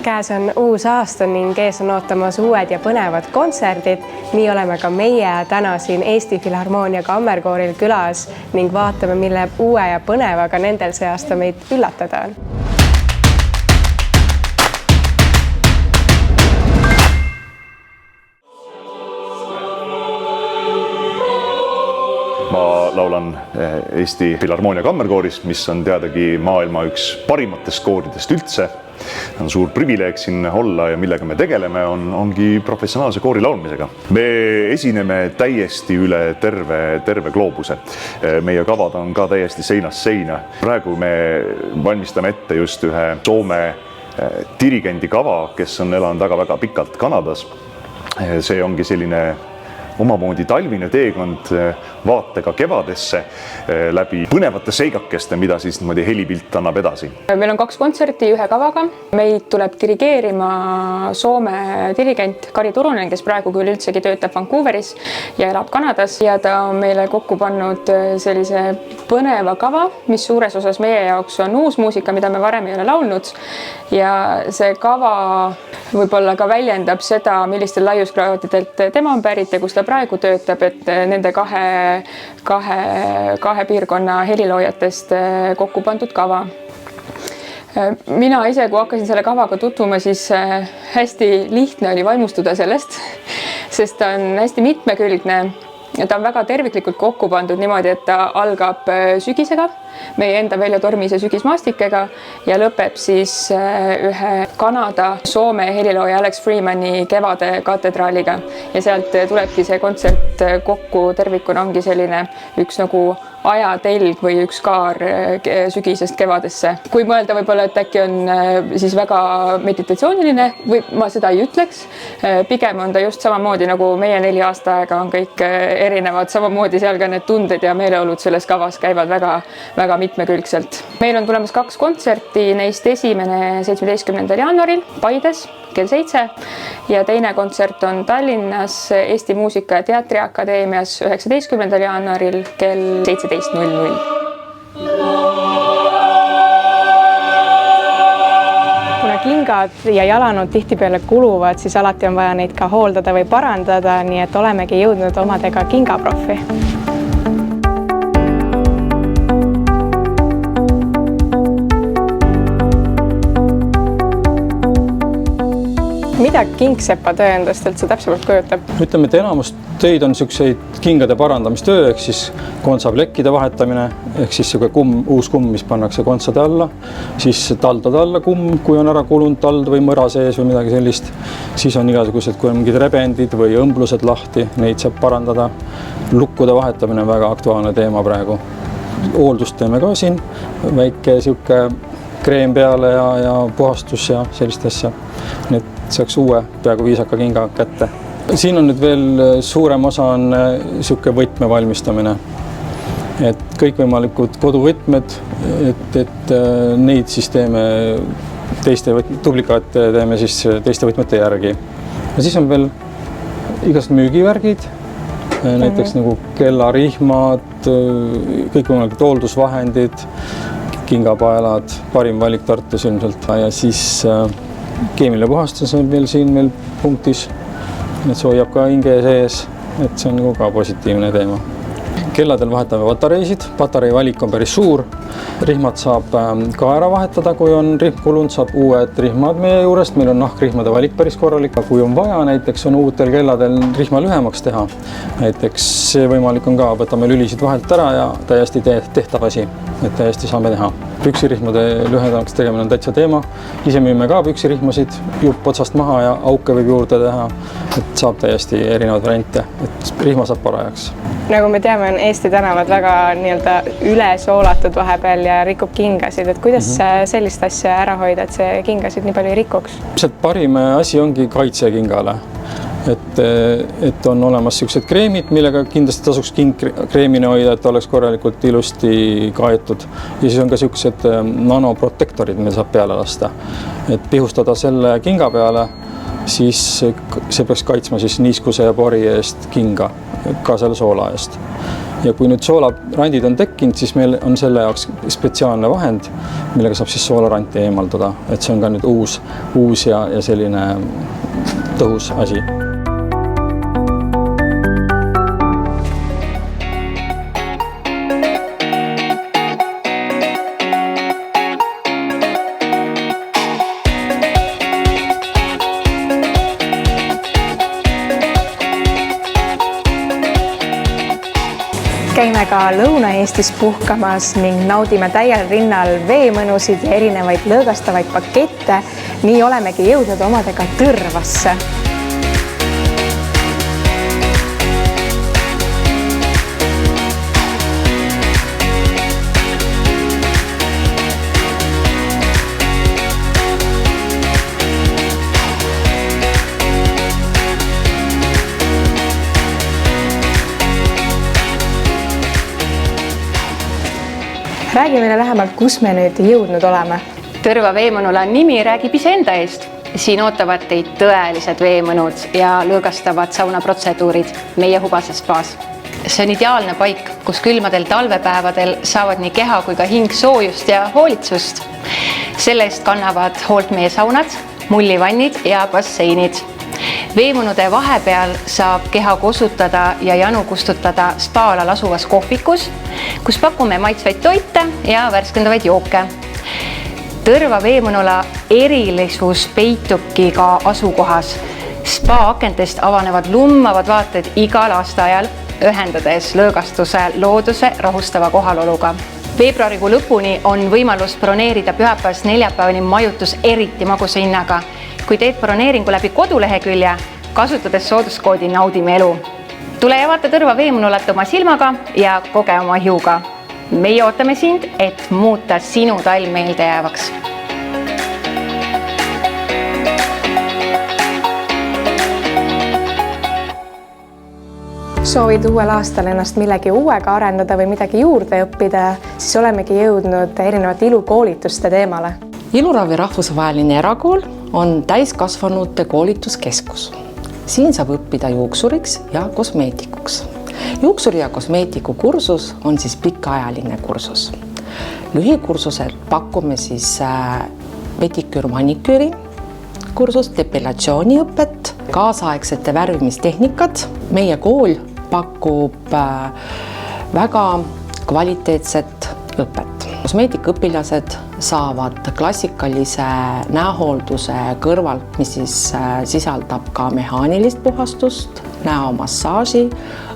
Käes on uus aasta ning ees on ootamas uued ja põnevad kontserdid. Nii oleme ka meie täna siin Eesti Filharmoonia Kammerkooril külas ning vaatame, mille uue ja põnevaga nendel see aasta meid üllatada on. Ma laulan Eesti Filharmoonia Kammerkooris, mis on teadagi maailma üks parimatest kooridest üldse. On suur privileeg siin olla ja millega me tegeleme, ongi professionaalse koori laulmisega. Me esineme täiesti üle terve gloobuse. Meie kavad on ka täiesti seinast seina. Praegu me valmistame ette just ühe Soome dirigendi kava, kes on elanud väga pikalt Kanadas. See ongi selline omamoodi talvine teekond vaatega kevadesse läbi põnevate seigakeste, mida siis helipilt annab edasi. Meil on 2 kontserti ühe kavaga. Meid tuleb dirigeerima Soome dirigent Kari Turunen, kes praegu küll üldsegi töötab Vancouveris ja elab Kanadas. Ja ta on meile kokku pannud sellise põneva kava, mis suures osas meie jaoks on uus muusika, mida me varem ei ole laulnud. Ja see kava võib-olla ka väljendab seda, millistel laiuskraadidelt tema on pärit ja kus ta praegu töötab, et nende kahe piirkonna heliloojatest kokku pandud kava. Mina ise, kui hakkasin selle kavaga tutvuma, siis hästi lihtne oli vaimustuda sellest, sest ta on hästi mitmekülgne. Ja ta on väga terviklikult kokku pandud niimoodi, et ta algab sügisega, meie enda väljatormise sügismaastikega ja lõpeb siis ühe Kanada Soome helilooja Alex Freemani Kevade katedraaliga. Ja sealt tulebki see kontsert kokku tervikuna ongi selline üks nagu ajatelg või üks kaar sügisest kevadesse. Kui mõelda võib-olla, et äkki on siis väga meditatsiooniline, või ma seda ei ütleks, pigem on ta just samamoodi nagu meie 4 aasta aega on kõik erinevad, samamoodi seal ka need tunded ja meeleolud selles kavas käivad väga mitmekülgselt. Meil on tulemas 2 kontserti, neist esimene 17. jaanuaril Paides kell 7 ja teine kontsert on Tallinnas Eesti Muusika- ja Teatriakadeemias 19. jaanuaril kell 17.00. Kuna kingad ja jalanud tihtipeale kuluvad, siis alati on vaja neid ka hooldada või parandada, nii et olemegi jõudnud omadega kingaprofi. Mida kingsepa töö endast üldse täpsemalt kujutab? Ütleme, et enamus töid on selliseid kingade parandamistöö, ehk siis kontsaplekkide vahetamine, ehk siis uus kumm, mis pannakse kontsade alla, siis taldade alla kumm, kui on ära kulunud tald või mõra sees või midagi sellist. Siis on igasugused, kui on mingid rebendid või õmblused lahti, neid saab parandada. Lukkude vahetamine on väga aktuaalne teema praegu. Hooldust teeme ka siin, väike siuke kreem peale ja puhastus ja sellist asja. Need saaks uue peaaegu viisaka kinga kätte. Siin on nüüd veel suurem osa on siuke võtme valmistamine. Et kõikvõimalikud koduvõtmed, et neid siis teeme duplikaate teeme siis teiste võtmete järgi. Ja siis on veel igast müügivärgid, näiteks nagu kellarihmad, kõikvõimalikud hooldusvahendid, kingapaelad, parim valik Tartus ilmselt ja siis keemiline puhastus on veel siin punktis, et see hoiab ka hinge sees, et see on ka positiivne teema. Kelladel vahetame patareisid, patarei valik on päris suur, rihmad saab ka ära vahetada, kui on rihm kulunud, saab uued rihmad meie juurest, meil on nahkrihmade valik päris korralik, kui on vaja, näiteks on uutel kelladel rihma lühemaks teha, näiteks see võimalik on ka, võtame lülisid vahelt ära ja täiesti tehtav asi, et täiesti saame teha. Püksirihmade lühedamaks tegemine on täitsa teema. Ise müüme ka püksirihmasid, jupp otsast maha ja auke võib juurde teha, et saab täiesti erinevad variante, et rihma saab parajaks. Nagu me teame, on Eesti tänavad väga üle soolatud vahepeal ja rikub kingasid. Et kuidas sellist asja ära hoida, et see kingasid nii palju ei rikuks? Parim asi ongi kaitse kingale. Et on olemas sellised kreemid, millega kindlasti tasuks king kreemini hoida, et oleks korralikult ilusti kaetud. Ja siis on ka sellised nanoprotektorid, mida saab peale lasta. Et pihustada selle kinga peale, siis see peaks kaitsma siis niiskuse ja pori eest kinga, ka selle soola eest. Ja kui nüüd soolarandid on tekkinud, siis meil on selle jaoks spetsiaalne vahend, millega saab siis soolaranti eemaldada. Et see on ka nüüd uus ja selline tõhus asi. Käime ka Lõuna-Eestis puhkamas ning naudime täiel rinnal veemõnusid ja erinevaid lõõgastavaid pakette. Nii olemegi jõudnud omadega Tõrvasse. Räägi meile lähemalt, kus me nüüd jõudnud oleme. Tõrva veemõnula nimi räägib iseenda eest. Siin ootavad teid tõelised veemõnud ja lõõgastavad saunaprotseduurid meie Hubase spaas. See on ideaalne paik, kus külmadel talvepäevadel saavad nii keha kui ka hing soojust ja hoolitsust. Selle eest kannavad hoolt meie saunad, mullivannid ja basseinid. Veemõnude vahepeal saab keha kosutada ja janu kustutada spaalal asuvas kohvikus, kus pakume maitsvaid toite ja värskendavaid jooke. Tõrva veemõnula erilisus peitubki ka asukohas. Spa akentest avanevad lummavad vaated igal aastaajal, ühendades lõõgastuse looduse rahustava kohaloluga. Veebruarikuu lõpuni on võimalus broneerida pühapäevast neljapäevani majutus eriti magusa hinnaga. Kui teed broneeringu läbi kodulehekülje, kasutades sooduskoodi Naudime elu. Tule ja vaata Tõrva veemõnulat oma silmaga ja koge oma hiuga. Meie ootame sind, et muuta sinu talv meelde jäävaks. Soovid uuel aastal ennast millegi uuega arendada või midagi juurde õppida, siis olemegi jõudnud erinevate ilukoolituste teemale. Iluravi rahvusvaheline erakool on täiskasvanute koolituskeskus. Siin saab õppida juuksuriks ja kosmeetikuks. Juuksuri ja kosmeetiku kursus on siis pikaajaline kursus. Lühikursused pakume siis pediküür-maniküüri kursust, depilatsiooniõpet, kaasaegsete värvimistehnikad. Meie kool pakub väga kvaliteetset õpet. Kosmeetikaõpilased saavad klassikalise näohoolduse kõrvalt, mis siis sisaldab ka mehaanilist puhastust, näomassaaži,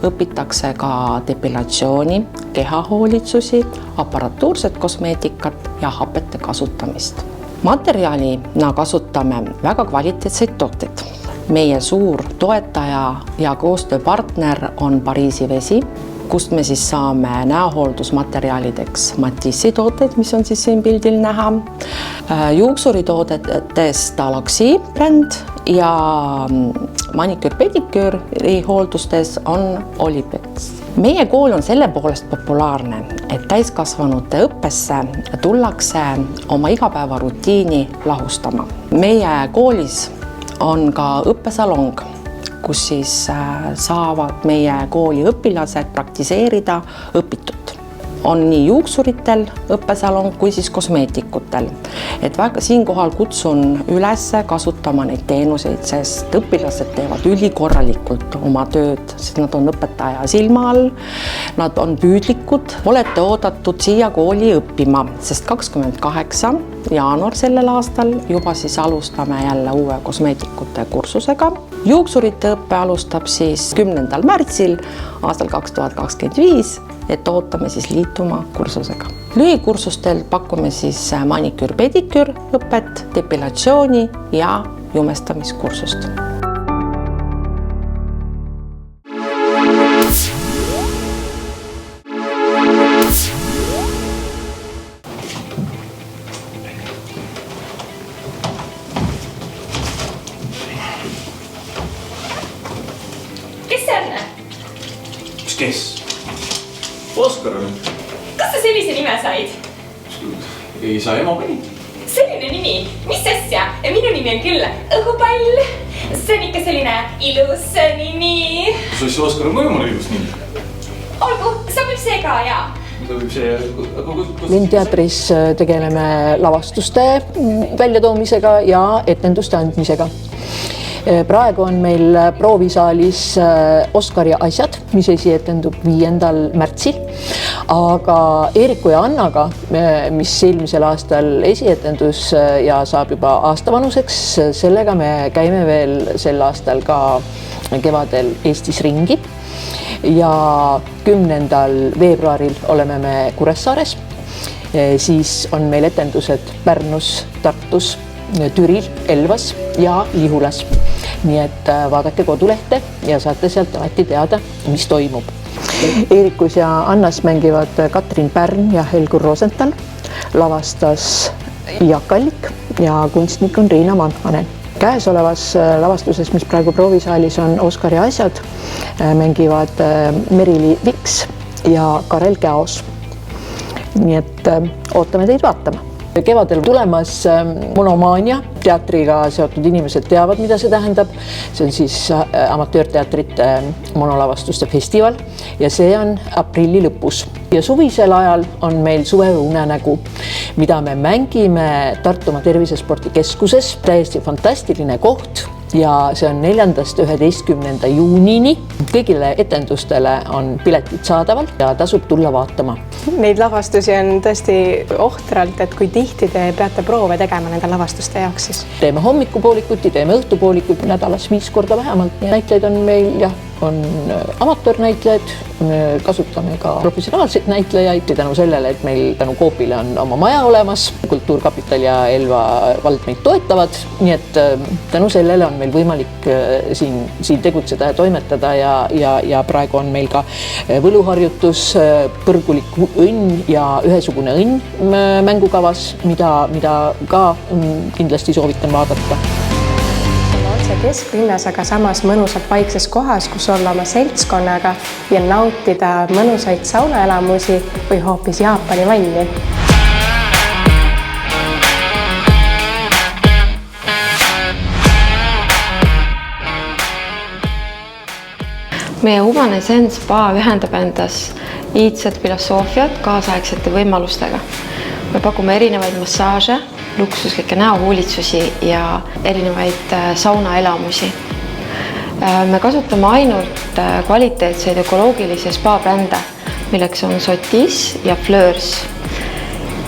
õpitakse ka depilatsiooni, kehahoolitsusi, aparatuurset kosmeetikat ja hapete kasutamist. Materjalina kasutame väga kvaliteetseid tooteid. Meie suur toetaja ja koostööpartner on Pariisi vesi, kust me siis saame näohooldusmaterjalideks Matissi tooteid, mis on siis siin pildil näha. Juuksuritoodetest Alaxi bränd ja maniküür-pediküüri hooldustes on Olipex. Meie kool on selle poolest populaarne, et täiskasvanute õppesse tullakse oma igapäevarutiini lahustama. Meie koolis on ka õppesalong, kus siis saavad meie kooli õpilased praktiseerida õpitut. On nii juuksuritel õppesalong kui siis kosmeetikutel. Et siinkohal kutsun üles kasutama neid teenuseid, sest õpilased teevad ülikorralikult oma tööd, sest nad on õpetaja silma all, nad on püüdlikud. Olete oodatud siia kooli õppima, sest 28. jaanuar sellel aastal juba siis alustame jälle uue kosmeetikute kursusega. Juuksurite õppe alustab siis 10. märtsil aastal 2025, et ootame siis liituma kursusega. Lühikursustel pakume siis maniküür-pediküür õpet, depilatsiooni ja jumestamiskursust. Kes? Oskar on. Kas sa sellise nime said? Ei saa ema pani. Selline nimi? Mis asja? Minu nimi on küll Õhupall. See on ikka selline ilus nimi. Kas asja Oskar on ka jumala ilus nimi? olgu, sobib see ka, jaa. Sobib see, Lindteatris tegeleme lavastuste väljatoomisega ja etenduste andmisega. Praegu on meil proovisaalis Oskar ja asjad, mis esietendub 5. märtsil. Aga Eeriku ja Annaga, mis eelmisel aastal esietendus ja saab juba aastavanuseks, sellega me käime veel sel aastal ka kevadel Eestis ringi. Ja 10. veebruaril oleme me Kuressaares. Siis on meil etendused Pärnus, Tartus, Türil, Elvas ja Lihulas. Nii et vaadake kodulehte ja saate sealt alati teada, mis toimub. Eerikus ja Annas mängivad Katrin Pärn ja Helgur Rosenthal, lavastas Jaak Allik ja kunstnik on Riina Manhanen. Käesolevas lavastuses, mis praegu proovisaalis on Oskar ja asjad, mängivad Merili Viks ja Karel Käos. Nii et ootame teid vaatama. Kevadel tulemas Monomaania, teatriga seotud inimesed teavad, mida see tähendab. See on siis amatöörteatrite monolavastuste festival ja see on aprilli lõpus. Ja suvisel ajal on meil suveunenägu, mida me mängime Tartumaa Tervisespordikeskuses. Täiesti fantastiline koht ja see on 4.–11. juunini. Kõigile etendustele on piletid saadaval ja tasub tulla vaatama. Neid lavastusi on tõesti ohtralt, et kui tihti te peate proove tegema nende lavastuste jaoks siis? Teeme hommikupoolikuti, teeme õhtupoolikuti, nädalas 5 korda vähemalt. Näitleid on meil, jah, on amatöörnäitlejad, me kasutame ka professionaalseid näitlejaid tänu sellele, et meil tänu Coopile on oma maja olemas. Kultuurkapital ja Elva vald meid toetavad, nii et tänu sellele on meil võimalik siin tegutseda ja toimetada ja praegu on meil ka võluharjutus, põrgulik õnn ja ühesugune õnn mängukavas, mida ka kindlasti soovitan vaadata. Kesklinnas, aga samas mõnusalt vaikses kohas, kus olla oma seltskonnaga ja nautida mõnusaid saunaelamusi või hoopis Jaapani vanni. Meie Humane Zen Spa ühendab endas iidset filosoofiat kaasaegsete võimalustega. Me pakume erinevaid massaaže, luksuslikke näohuulitsusi ja erinevaid saunaelamusi. Me kasutame ainult kvaliteetseid ökoloogilisi spa-brände, milleks on Sotis ja Fleurs.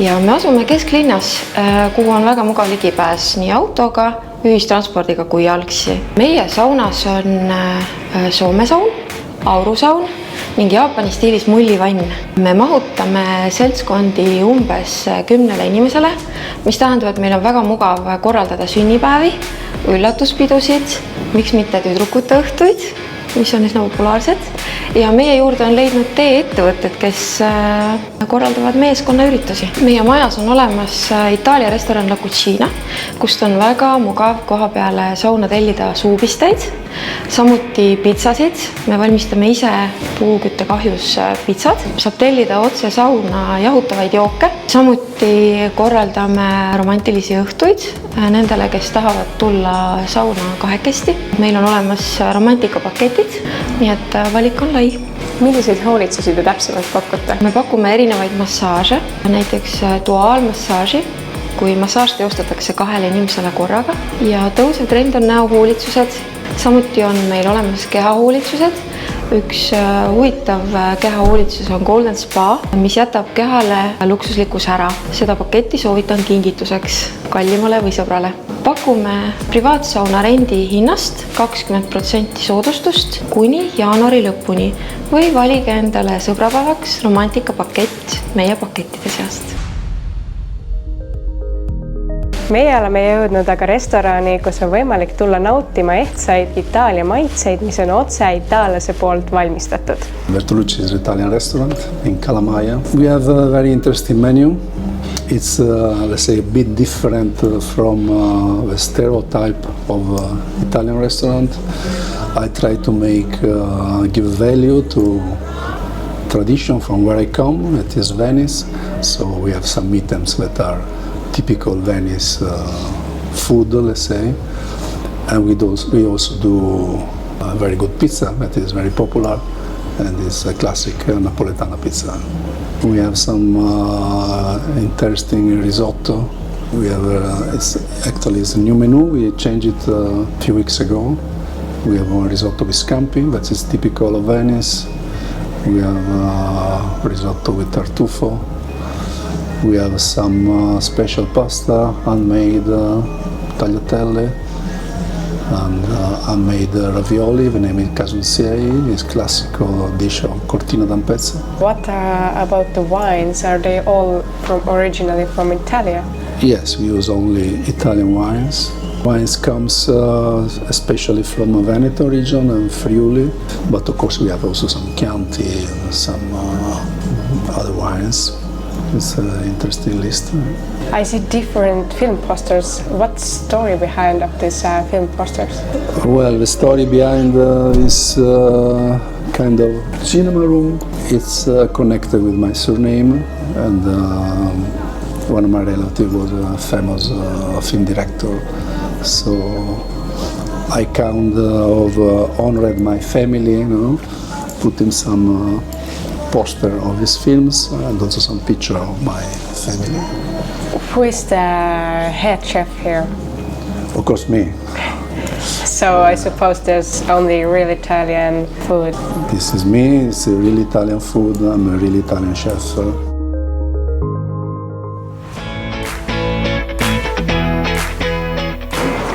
Ja me asume kesklinnas, kuhu on väga mugav ligipääs nii autoga, ühistranspordiga kui jalgsi. Meie saunas on Soome saun, aurusaun ning Jaapani stiilis mullivann. Me mahutame seltskondi umbes 10 inimesele, mis tähendab, et meil on väga mugav korraldada sünnipäevi, üllatuspidusid, miks mitte tüdrukute õhtuid, mis on üsna populaarsed. Ja meie juurde on leidnud tee-ettevõtted, kes korraldavad meeskonnaüritusi. Meie majas on olemas Itaalia restoran La Cucina, kust on väga mugav koha peale sauna tellida suupisteid, samuti pitsasid. Me valmistame ise puukütte kahjus pitsad. Saab tellida otse sauna jahutavaid jooke. Samuti korraldame romantilisi õhtuid nendele, kes tahavad tulla sauna kahekesti. Meil on olemas romantikapaketid, nii et valik on lai. Milliseid hoolitsusi te täpsemalt pakute? Me pakume erinevaid massaaže, näiteks duaalmassaaži, kui massaaž teostatakse 2 inimesele korraga ja tõusev trend on näohuulitsused. Samuti on meil olemas kehahuulitsused. Üks huvitav kehahuulitsus on Golden Spa, mis jätab kehale luksusliku sära. Seda paketti soovitan kingituseks kallimale või sõbrale. Pakume privaatsauna rendi hinnast 20% soodustust kuni jaanuari lõpuni või valige endale sõbrapäevaks romantikapakett meie pakettide seast. Meie oleme jõudnud aga restorani, kus on võimalik tulla nautima ehtsaid Itaalia maitseid, mis on otse itaallase poolt valmistatud. Bertolucci is an Italian restaurant in Calamaia. We have a very interesting menu. It's, let's say, a bit different from the stereotype of Italian restaurant. I try to give value to tradition from where I come, that is Venice. So we have some items that are typical Venice food, let's say. And we also do a very good pizza that is very popular and it's a classic Napoletana pizza. We have some interesting risotto. We have it's a new menu. We changed it a few weeks ago. We have a risotto with scampi, that is typical of Venice. We have risotto with tartufo. We have some special pasta, handmade tagliatelle, and handmade ravioli. We name it casunsiei. It's classical dish of Cortina d'Ampezzo. What about the wines? Are they all originally from Italy? Yes, we use only Italian wines. Wines comes especially from Veneto region and Friuli, but of course we have also some Chianti and some other wines. It's an interesting list. I see different film posters. What's the story behind of these film posters? Well, the story behind this kind of cinema room, it's connected with my surname, and one of my relatives was a famous film director. So I kind of honored my family, you know, putting some poster of his films and also some picture of my family. Who is the head chef here? Of course, me. So I suppose there's only real Italian food. This is me, it's a real Italian food, I'm a real Italian chef.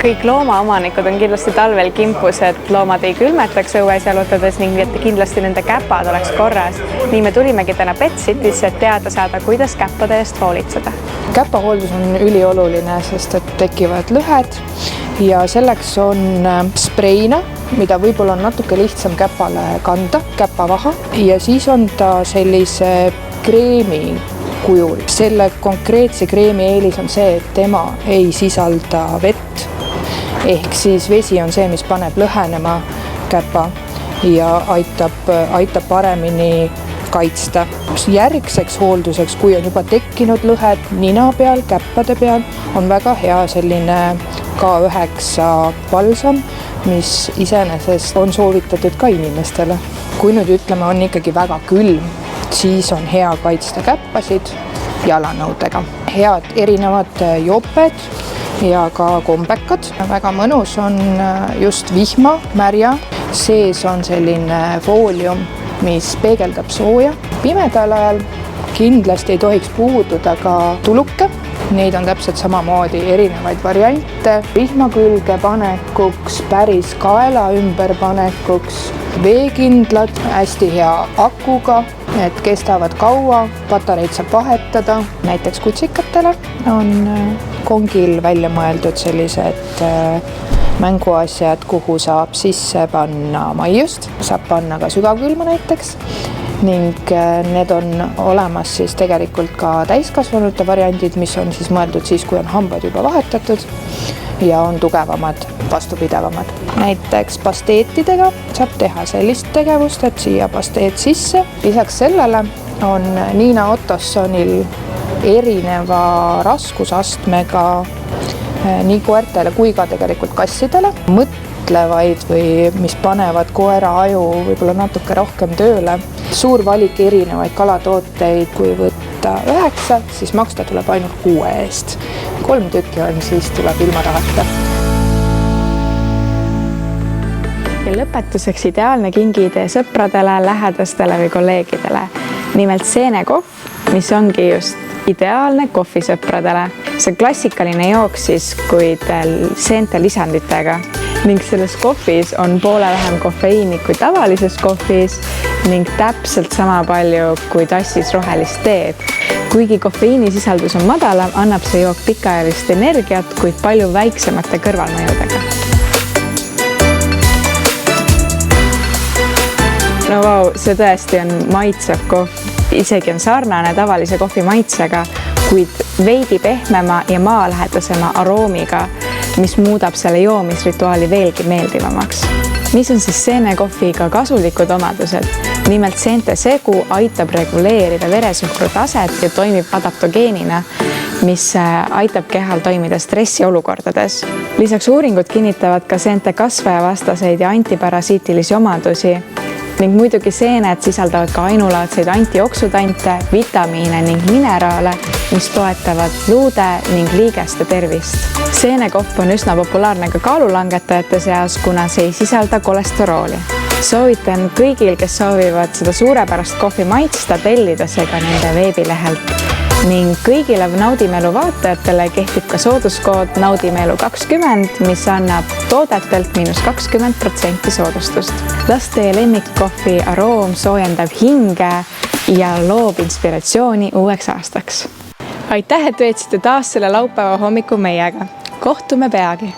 Kõik loomaomanikud on kindlasti talvel kimpus, et loomad ei külmetaks õues jalutades ning et kindlasti nende käpad oleks korras. Nii me tulimegi täna Pet Citysse, et teada saada, kuidas käppade eest hoolitseda. Käpahooldus on ülioluline, sest et tekivad lõhed ja selleks on spreina, mida võib-olla on natuke lihtsam käpale kanda, käpavaha, ja siis on ta sellise kreemi kujul. Selle konkreetse kreemi eelis on see, et tema ei sisalda vett. Ehk siis vesi on see, mis paneb lõhenema käpa ja aitab paremini kaitsta. Järgseks hoolduseks, kui on juba tekkinud lõhed nina peal, käppade peal, on väga hea selline K9 balsam, mis iseenesest on soovitatud ka inimestele. Kui nüüd ütleme, on ikkagi väga külm, siis on hea kaitsta käppasid jalanõudega. Head erinevad joped ja ka kombekad. Väga mõnus on just vihma, märja. Sees on selline foolium, mis peegeldab sooja. Pimedal ajal kindlasti ei tohiks puududa ka tuluke. Neid on täpselt samamoodi erinevaid variante. Vihma külge panekuks, päris kaela ümber panekuks, veekindlad, hästi hea akuga, et kestavad kaua, patareid saab vahetada. Näiteks kutsikatele on kongil välja mõeldud sellised mänguasjad, kuhu saab sisse panna maiust, saab panna ka sügavkülma näiteks ning need on olemas siis tegelikult ka täiskasvanute variandid, mis on siis mõeldud siis, kui on hambad juba vahetatud ja on tugevamad, vastupidavamad. Näiteks pasteetidega saab teha sellist tegevust, et siia pasteet sisse. Lisaks sellele on Niina Ottossonil erineva raskusastmega nii koertele kui ka tegelikult kassidele. Mõtlevaid või mis panevad koera aju võib-olla natuke rohkem tööle. Suur valik erinevaid kalatooteid, kui võtta 9, siis maksta tuleb ainult 6 eest. 3 tükki on, siis tuleb ilma rahata. Ja lõpetuseks ideaalne kingiidee sõpradele, lähedastele või kolleegidele. Nimelt seenekohv, mis ongi just ideaalne kohvisõpradele. See on klassikaline jook siis, kuid seente lisanditega. Ning selles kohvis on poole vähem kofeiini kui tavalises kohvis ning täpselt sama palju kui tassis rohelist teed. Kuigi kofeiinisisaldus on madalam, annab see jook pikaajalist energiat, kuid palju väiksemate kõrvalmõjudega. No vau, see tõesti on maitsev kohv. Isegi on sarnane tavalise kohvi maitsega, kuid veidi pehmema ja maalähedasema aroomiga, mis muudab selle joomisrituaali veelgi meeldivamaks. Mis on siis seenekohviga kasulikud omadused? Nimelt seente segu aitab reguleerida veresuhkru taset ja toimib adaptogeenina, mis aitab kehal toimida stressiolukordades. Lisaks uuringud kinnitavad ka seente kasvajavastaseid ja antiparasiitilisi omadusi. ning muidugi seened sisaldavad ka ainulaadseid antioksüdante, vitamiine ning mineraale, mis toetavad luude ning liigeste tervist. Seenekohv on üsna populaarne ka kaalulangetajate seas, kuna see ei sisalda kolesterooli. Soovitan kõigil, kes soovivad seda suurepärast kohvi maitsta, tellida see ka nende veebilehelt. Ning kõigile Naudimelu vaatajatele kehtib ka sooduskood Naudimelu20, mis annab toodetelt -20% soodustust. Las teie lemmikkohvi aroom soojendab hinge ja loob inspiratsiooni uueks aastaks. Aitäh, et veetsite taas selle laupäeva hommiku meiega. Kohtume peagi!